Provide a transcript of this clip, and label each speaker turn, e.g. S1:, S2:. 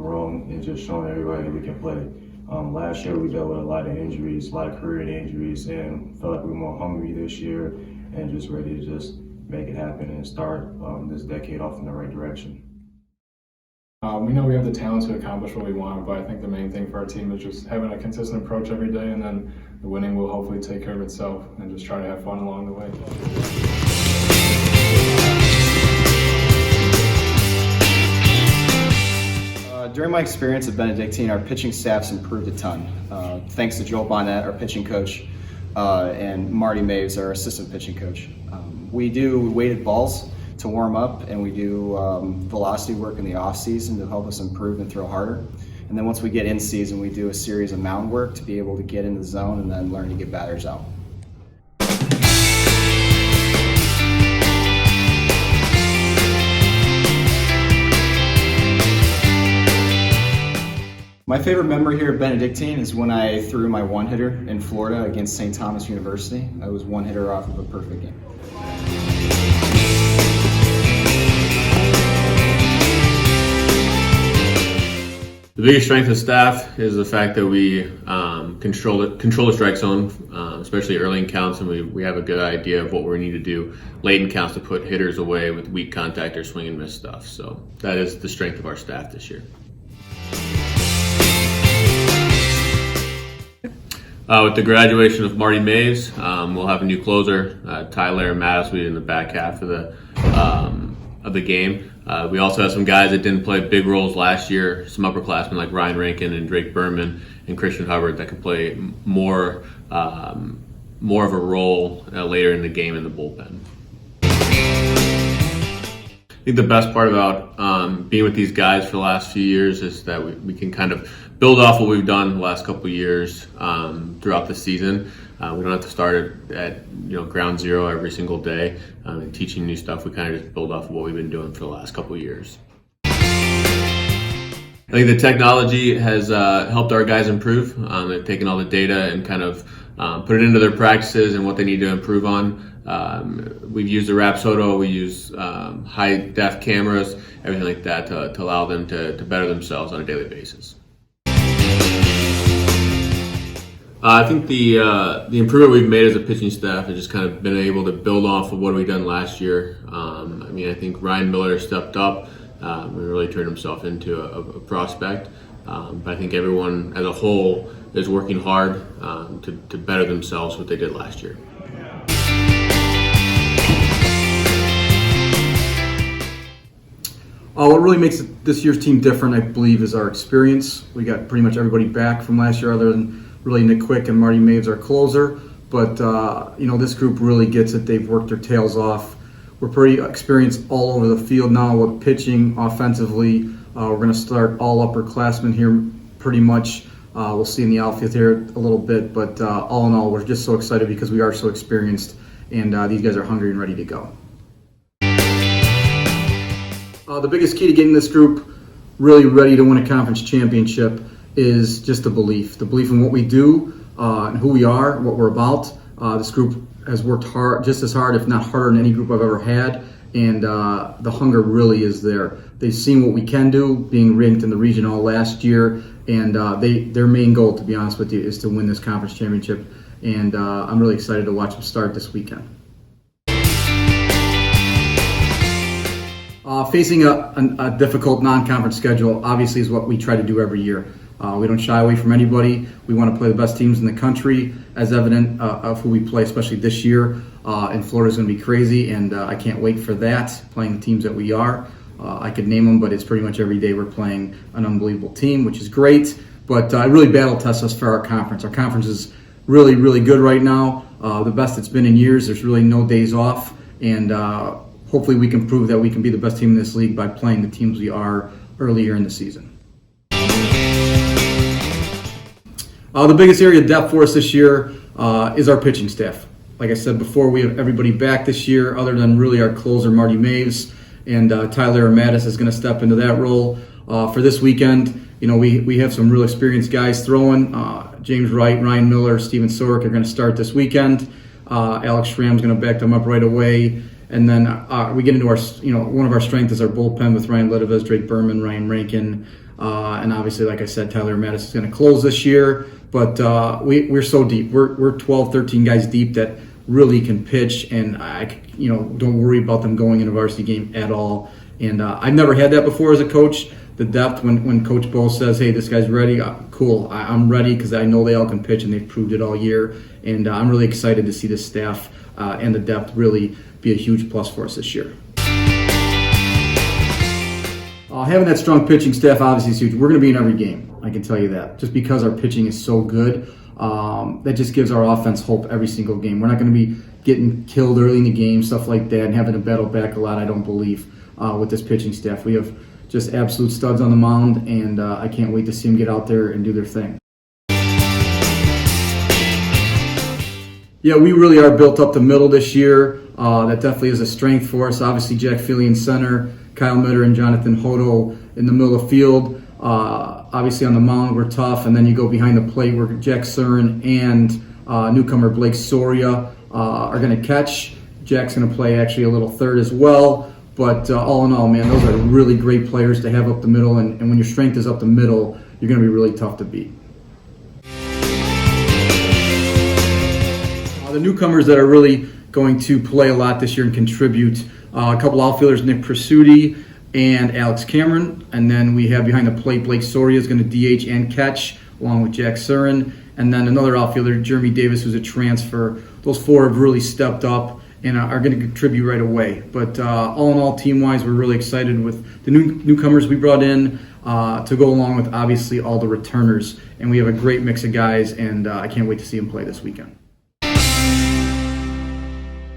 S1: room and just showing everybody that we can play. Last year we dealt with a lot of injuries, a lot of career injuries, and felt like we were more hungry this year and just ready to just make it happen and start this decade off in the right direction.
S2: We know we have the talent to accomplish what we want, but I think the main thing for our team is just having a consistent approach every day, and then the winning will hopefully take care of itself, and just try to have fun along the way.
S3: During my experience at Benedictine, our pitching staff's improved a ton. Thanks to Joel Bonnet, our pitching coach, and Marty Maves, our assistant pitching coach. We do weighted balls to warm up, and we do velocity work in the off season to help us improve and throw harder. And then once we get in season, we do a series of mound work to be able to get in the zone and then learn to get batters out. My favorite memory here at Benedictine is when I threw my one-hitter in Florida against St. Thomas University. I was one hitter off of a perfect game.
S4: The biggest strength of staff is the fact that we control the strike zone, especially early in counts, and we have a good idea of what we need to do late in counts to put hitters away with weak contact or swing and miss stuff. So that is the strength of our staff this year. With the graduation of Marty Maves, we'll have a new closer, Tyler Mattis, will be in the back half of the game. We also have some guys that didn't play big roles last year, some upperclassmen like Ryan Rankin and Drake Berman and Christian Hubbard that can play more of a role later in the game in the bullpen. I think the best part about being with these guys for the last few years is that we can kind of build off what we've done the last couple of years throughout the season. We don't have to start at ground zero every single day and teaching new stuff. We kind of just build off of what we've been doing for the last couple of years. I think the technology has helped our guys improve. They've taken all the data and kind of put it into their practices and what they need to improve on. We've used the Rapsodo, we use high def cameras, everything like that to allow them to better themselves on a daily basis. I think the improvement we've made as a pitching staff has just kind of been able to build off of what we've done last year. I think Ryan Miller stepped up and really turned himself into a prospect. But I think everyone as a whole is working hard to better themselves what they did last year.
S5: What really makes this year's team different, I believe, is our experience. We got pretty much everybody back from last year other than really Nick Quick and Marty Maves, our closer. But, this group really gets it. They've worked their tails off. We're pretty experienced all over the field now with pitching, offensively. We're going to start all upperclassmen here pretty much. We'll see in the outfield here a little bit. But all in all, we're just so excited because we are so experienced. And these guys are hungry and ready to go. The biggest key to getting this group really ready to win a conference championship is just the belief in what we do and who we are, what we're about. This group has worked hard, just as hard, if not harder, than any group I've ever had, and the hunger really is there. They've seen what we can do, being ranked in the region all last year, and their main goal, to be honest with you, is to win this conference championship, and I'm really excited to watch them start this weekend. Facing a difficult non-conference schedule obviously is what we try to do every year. We don't shy away from anybody. We want to play the best teams in the country, as evident of who we play, especially this year. And Florida's going to be crazy, and I can't wait for that, playing the teams that we are. I could name them, but it's pretty much every day we're playing an unbelievable team, which is great. But it really battle tests us for our conference. Our conference is really, really good right now, the best it's been in years. There's really no days off, and hopefully we can prove that we can be the best team in this league by playing the teams we are earlier in the season. The biggest area of depth for us this year is our pitching staff. Like I said before, we have everybody back this year other than really our closer, Marty Maves, and Tyler Mattis is going to step into that role. For this weekend, we have some real experienced guys throwing. James Wright, Ryan Miller, Steven Sorek are going to start this weekend. Alex Schramm's going to back them up right away. And then we get into our, one of our strengths is our bullpen with Ryan Ledevez, Drake Berman, Ryan Rankin, and obviously, like I said, Tyler Mattis is going to close this year. But we're so deep. We're 12, 13 guys deep that really can pitch, and don't worry about them going in a varsity game at all. And I've never had that before as a coach. The depth when Coach Bo says, "Hey, this guy's ready," cool. I'm ready because I know they all can pitch, and they've proved it all year. And I'm really excited to see the staff and the depth really be a huge plus for us this year. Having that strong pitching staff obviously is huge. We're going to be in every game, I can tell you that. Just because our pitching is so good, that just gives our offense hope every single game. We're not going to be getting killed early in the game, stuff like that, and having to battle back a lot, I don't believe, with this pitching staff. We have just absolute studs on the mound, and I can't wait to see them get out there and do their thing. Yeah, we really are built up the middle this year. That definitely is a strength for us. Obviously, Jack Feely in center, Kyle Mitter and Jonathan Hodo in the middle of the field. Obviously, on the mound, we're tough. And then you go behind the plate where Jack Surin and newcomer Blake Soria are going to catch. Jack's going to play actually a little third as well. But all in all, man, those are really great players to have up the middle. And when your strength is up the middle, you're going to be really tough to beat. The newcomers that are really going to play a lot this year and contribute, a couple outfielders, Nick Prasuti and Alex Cameron. And then we have behind the plate, Blake Soria is going to DH and catch, along with Jack Surin. And then another outfielder, Jeremy Davis, who's a transfer. Those four have really stepped up and are going to contribute right away. But all in all, team-wise, we're really excited with the newcomers we brought in to go along with, obviously, all the returners. And we have a great mix of guys, and I can't wait to see them play this weekend.